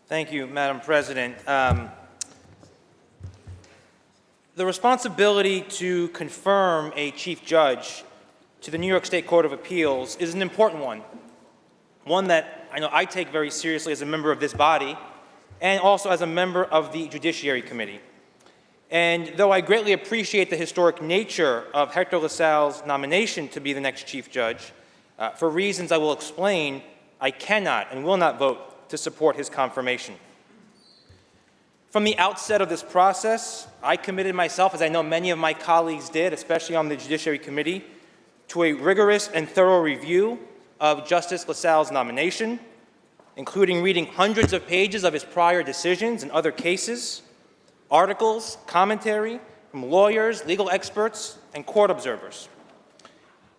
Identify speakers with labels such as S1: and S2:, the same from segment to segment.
S1: Thank you, Madam President. The responsibility to confirm a chief judge to the New York State Court of Appeals is an important one that I know I take very seriously as a member of this body and also as a member of the Judiciary Committee. And though I greatly appreciate the historic nature of Hector LaSalle's nomination to be the next chief judge, for reasons I will explain, I cannot and will not vote to support his confirmation. From the outset of this process, I committed myself, as I know many of my colleagues did, especially on the Judiciary Committee, to a rigorous and thorough review of Justice LaSalle's nomination, including reading hundreds of pages of his prior decisions and other cases, articles, commentary from lawyers, legal experts, and court observers.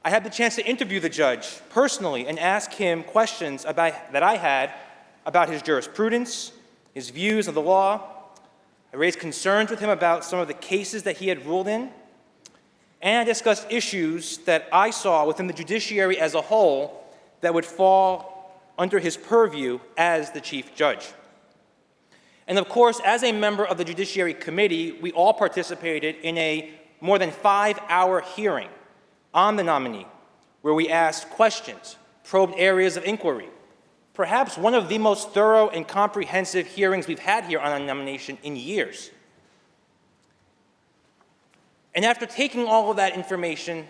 S1: I had the chance to interview the judge personally and ask him questions that I had about his jurisprudence, his views of the law. I raised concerns with him about some of the cases that he had ruled in, and I discussed issues that I saw within the judiciary as a whole that would fall under his purview as the chief judge. And of course, as a member of the Judiciary Committee, we all participated in a more than 5-hour hearing on the nominee, where we asked questions, probed areas of inquiry, perhaps one of the most thorough and comprehensive hearings we've had here on a nomination in years. And after taking all of that information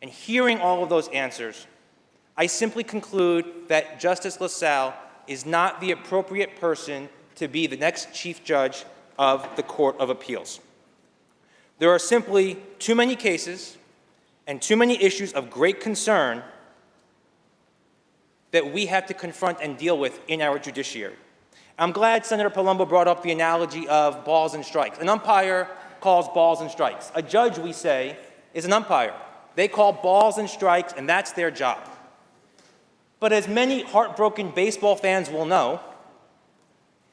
S1: and hearing all of those answers, I simply conclude that Justice LaSalle is not the appropriate person to be the next chief judge of the Court of Appeals. There are simply too many cases and too many issues of great concern that we have to confront and deal with in our judiciary. I'm glad Senator Palumbo brought up the analogy of balls and strikes. An umpire calls balls and strikes. A judge, we say, is an umpire. They call balls and strikes, and that's their job. But as many heartbroken baseball fans will know,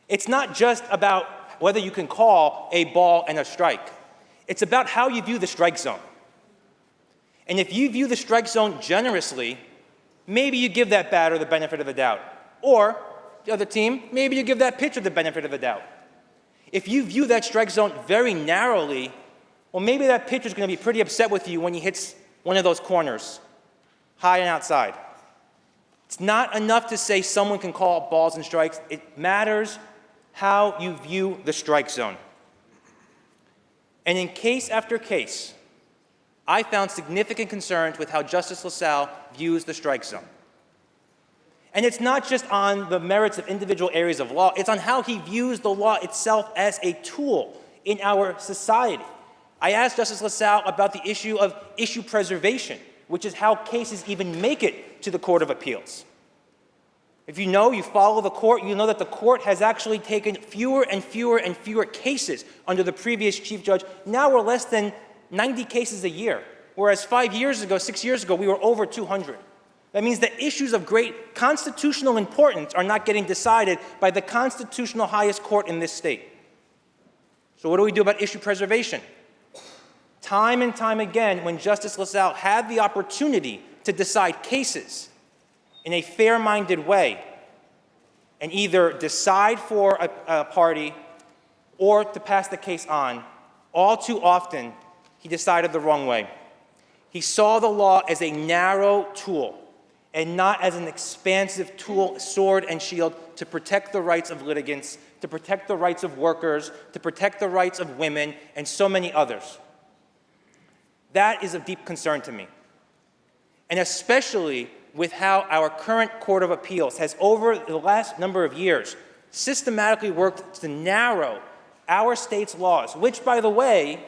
S1: it's not just about whether you can call a ball and a strike. It's about how you view the strike zone. And if you view the strike zone generously, maybe you give that batter the benefit of the doubt. Or, the other team, maybe you give that pitcher the benefit of the doubt. If you view that strike zone very narrowly, well, maybe that pitcher's going to be pretty upset with you when he hits one of those corners, high and outside. It's not enough to say someone can call balls and strikes. It matters how you view the strike zone. And in case after case, I found significant concerns with how Justice LaSalle views the strike zone. And it's not just on the merits of individual areas of law, it's on how he views the law itself as a tool in our society. I asked Justice LaSalle about the issue of issue preservation, which is how cases even make it to the Court of Appeals. If you know, you follow the court, you know that the court has actually taken fewer and fewer and fewer cases under the previous chief judge. Now we're less than 90 cases a year, whereas 6 years ago, we were over 200. That means that issues of great constitutional importance are not getting decided by the constitutional highest court in this state. So what do we do about issue preservation? Time and time again, when Justice LaSalle had the opportunity to decide cases in a fair-minded way and either decide for a party or to pass the case on, all too often, he decided the wrong way. He saw the law as a narrow tool and not as an expansive tool, sword and shield to protect the rights of litigants, to protect the rights of workers, to protect the rights of women, and so many others. That is of deep concern to me. And especially with how our current Court of Appeals has, over the last number of years, systematically worked to narrow our state's laws, which, by the way,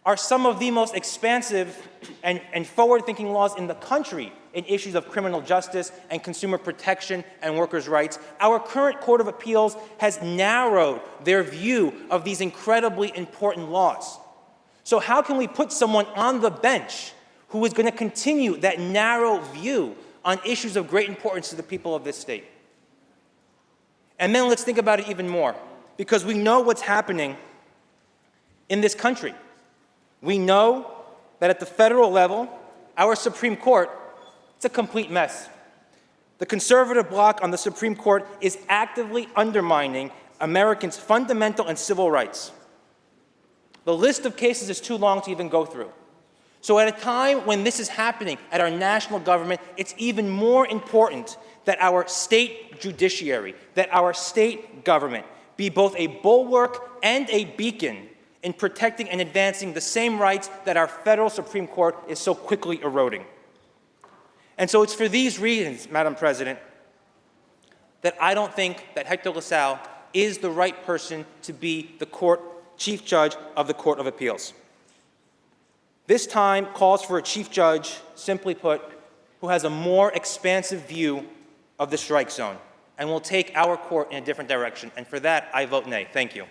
S1: are some of the most expansive and forward-thinking laws in the country in issues of criminal justice and consumer protection and workers' rights. Our current Court of Appeals has narrowed their view of these incredibly important laws. So how can we put someone on the bench who is going to continue that narrow view on issues of great importance to the people of this state? And then let's think about it even more, because we know what's happening in this country. We know that at the federal level, our Supreme Court, it's a complete mess. The conservative bloc on the Supreme Court is actively undermining Americans' fundamental and civil rights. The list of cases is too long to even go through. So at a time when this is happening at our national government, it's even more important that our state judiciary, that our state government be both a bulwark and a beacon in protecting and advancing the same rights that our federal Supreme Court is so quickly eroding. And so it's for these reasons, Madam President, that I don't think that Hector LaSalle is the right person to be the Chief Judge of the Court of Appeals. This time calls for a Chief Judge, simply put, who has a more expansive view of the strike zone and will take our court in a different direction. And for that, I vote nay. Thank you.